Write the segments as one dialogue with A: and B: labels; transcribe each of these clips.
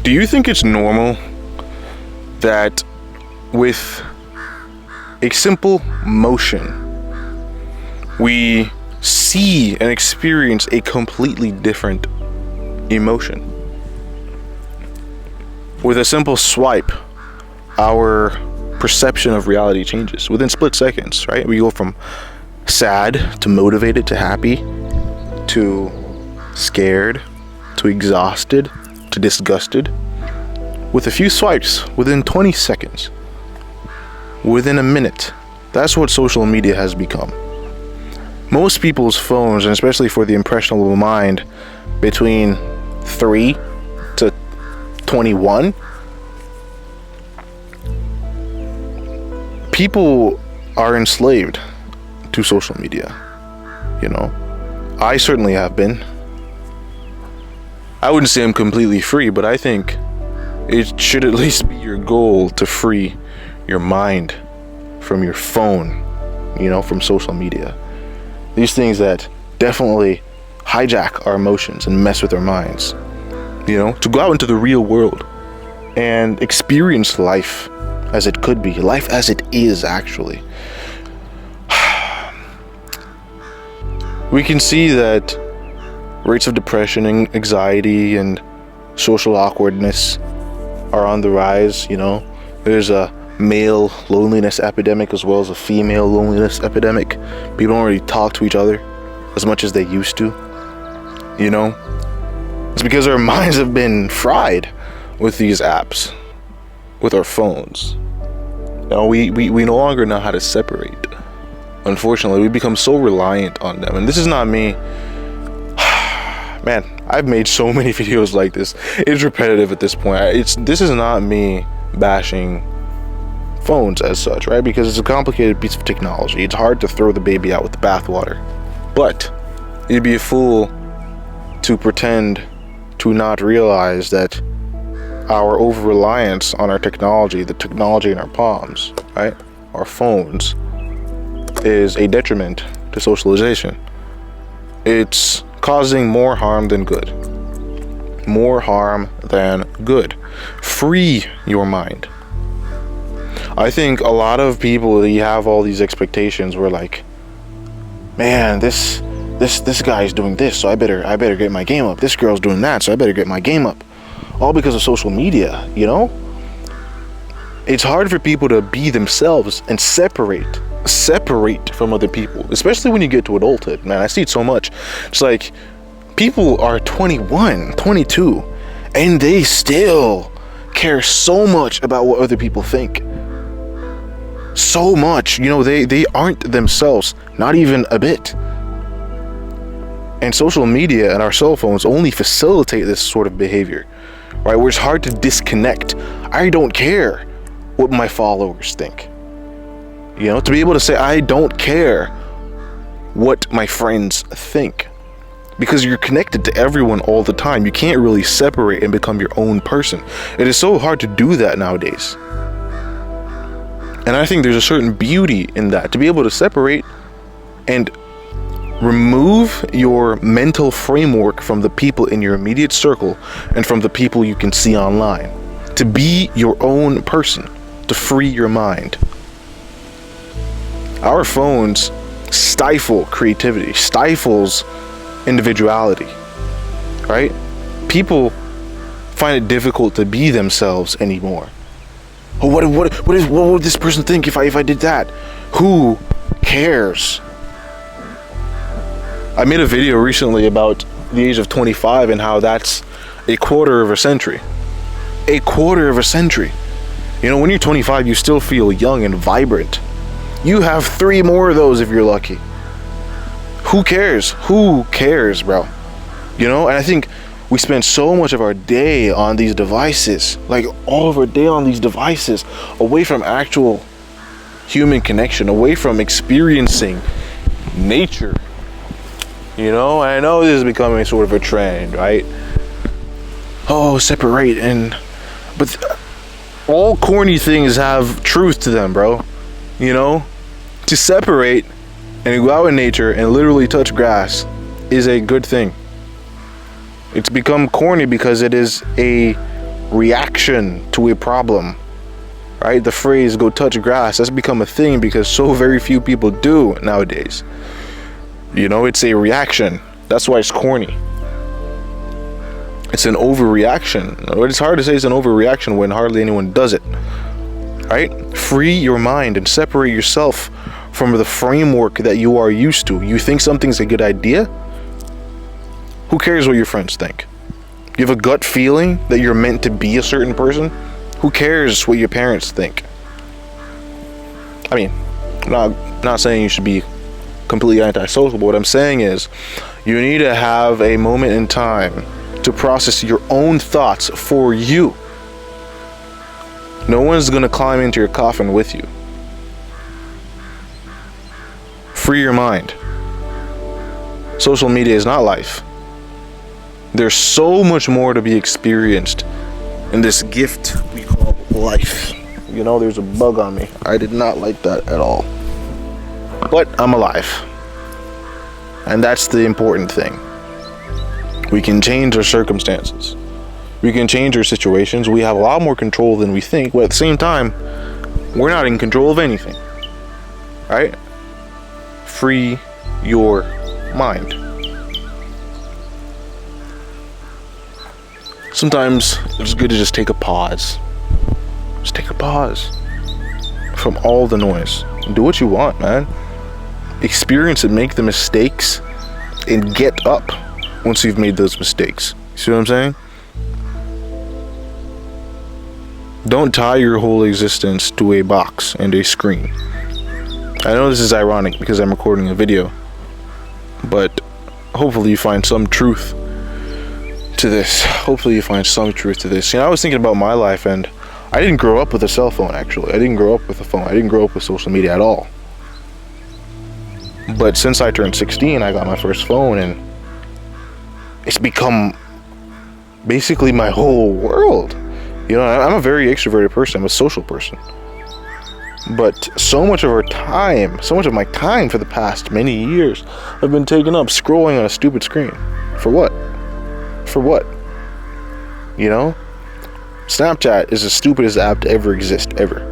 A: Do you think it's normal that with a simple motion, we see and experience a completely different emotion? With a simple swipe, our perception of reality changes within split seconds, right? We go from sad to motivated to happy to scared to exhausted to disgusted with a few swipes within 20 seconds, within a minute. That's what social media has become. Most people's phones, and especially for the impressionable mind between 3 to 21, people are enslaved to social media. I certainly have been. I wouldn't say I'm completely free, but I think it should at least be your goal to free your mind from your phone, from social media. These things that definitely hijack our emotions and mess with our minds. To go out into the real world and experience life as it could be, life as it is actually. We can see that rates of depression and anxiety and social awkwardness are on the rise. There's a male loneliness epidemic as well as a female loneliness epidemic. People don't really talk to each other as much as they used to. It's because our minds have been fried with these apps, with our phones. We no longer know how to separate. Unfortunately, we become so reliant on them. And this is not me. Man, I've made so many videos like this. It's repetitive at this point. This is not me bashing phones as such, right? Because it's a complicated piece of technology. It's hard to throw the baby out with the bathwater. But you'd be a fool to pretend to not realize that our over-reliance on our technology, the technology in our palms, right? Our phones, is a detriment to socialization. It's causing more harm than good. More harm than good. Free your mind. I think a lot of people, you have all these expectations where like, man, this guy's doing this, so I better get my game up. This girl's doing that, so I better get my game up. All because of social media, It's hard for people to be themselves and separate from other people, especially when you get to adulthood. Man, I see it so much. It's like people are 21, 22, and they still care so much about what other people think. So much, they aren't themselves, not even a bit. And social media and our cell phones only facilitate this sort of behavior, right? Where it's hard to disconnect. I don't care what my followers think. To be able to say, I don't care what my friends think. Because you're connected to everyone all the time. You can't really separate and become your own person. It is so hard to do that nowadays. And I think there's a certain beauty in that, to be able to separate and remove your mental framework from the people in your immediate circle and from the people you can see online. To be your own person, to free your mind. Our phones stifle creativity, stifles individuality, right? People find it difficult to be themselves anymore. Oh, what would this person think if I did that? Who cares? I made a video recently about the age of 25 and how that's a quarter of a century. A quarter of a century. When you're 25, you still feel young and vibrant. You have 3 more of those if you're lucky. Who cares? Who cares, bro? And I think we spend so much of our day on these devices, like all of our day on these devices, away from actual human connection, away from experiencing nature. I know this is becoming sort of a trend, right? Oh, separate, but all corny things have truth to them, bro. To separate and go out in nature and literally touch grass is a good thing. It's become corny because it is a reaction to a problem, right? The phrase "go touch grass" has become a thing because so very few people do nowadays. You know, it's a reaction. That's why it's corny. It's an overreaction. It's hard to say it's an overreaction when hardly anyone does it, right? Free your mind and separate yourself from the framework that you are used to. You think something's a good idea? Who cares what your friends think? You have a gut feeling that you're meant to be a certain person? Who cares what your parents think? I mean, I'm not saying you should be completely antisocial, but what I'm saying is you need to have a moment in time to process your own thoughts for you. No one's gonna climb into your coffin with you. Free your mind. Social media is not life. There's so much more to be experienced in this gift we call life. You know, there's a bug on me. I did not like that at all. But I'm alive. And that's the important thing. We can change our circumstances. We can change our situations. We have a lot more control than we think, but at the same time, we're not in control of anything. Right? Free your mind. Sometimes it's good to just take a pause. Just take a pause from all the noise. Do what you want, man. Experience it, make the mistakes, and get up once you've made those mistakes. See what I'm saying? Don't tie your whole existence to a box and a screen. I know this is ironic because I'm recording a video, but hopefully you find some truth to this. Hopefully you find some truth to this. You know, I was thinking about my life, and I didn't grow up with a cell phone, actually. I didn't grow up with a phone. I didn't grow up with social media at all. But since I turned 16, I got my first phone, and it's become basically my whole world. You know, I'm a very extroverted person. I'm a social person. But so much of my time for the past many years have been taken up scrolling on a stupid screen. For what? For what? You know? Snapchat is the stupidest app to ever exist, ever.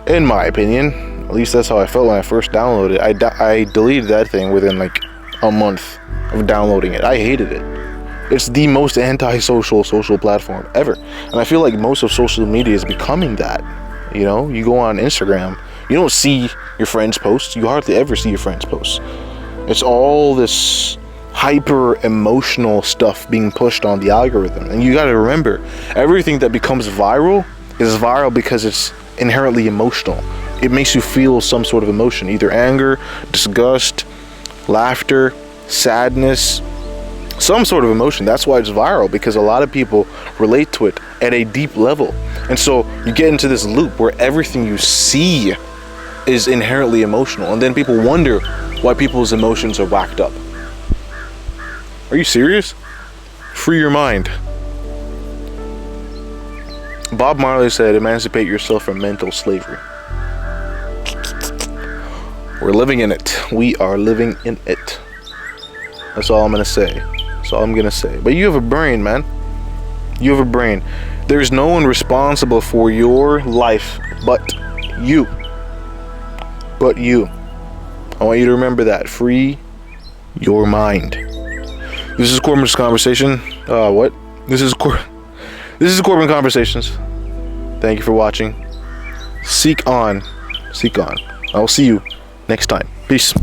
A: In my opinion. At least that's how I felt when I first downloaded it. I deleted that thing within like a month of downloading it. I hated it. It's the most anti-social social platform ever. And I feel like most of social media is becoming that. You know, you go on Instagram, you don't see your friends' posts. You hardly ever see your friends' posts. It's all this hyper emotional stuff being pushed on the algorithm. And you got to remember, everything that becomes viral is viral because it's inherently emotional. It makes you feel some sort of emotion, either anger, disgust, laughter, sadness, some sort of emotion. That's why it's viral, because a lot of people relate to it at a deep level. And so you get into this loop where everything you see is inherently emotional, and then people wonder why people's emotions are whacked up. Are you serious? Free your mind. Bob Marley said, emancipate yourself from mental slavery. We're living in it. We are living in it. That's all I'm gonna say. That's all I'm gonna say. But you have a brain, man. You have a brain. There's no one responsible for your life but you. But you. I want you to remember that. Free your mind. This is Corbin's Conversation. This is Corbin Conversations. Thank you for watching. Seek on. Seek on. I will see you next time. Peace.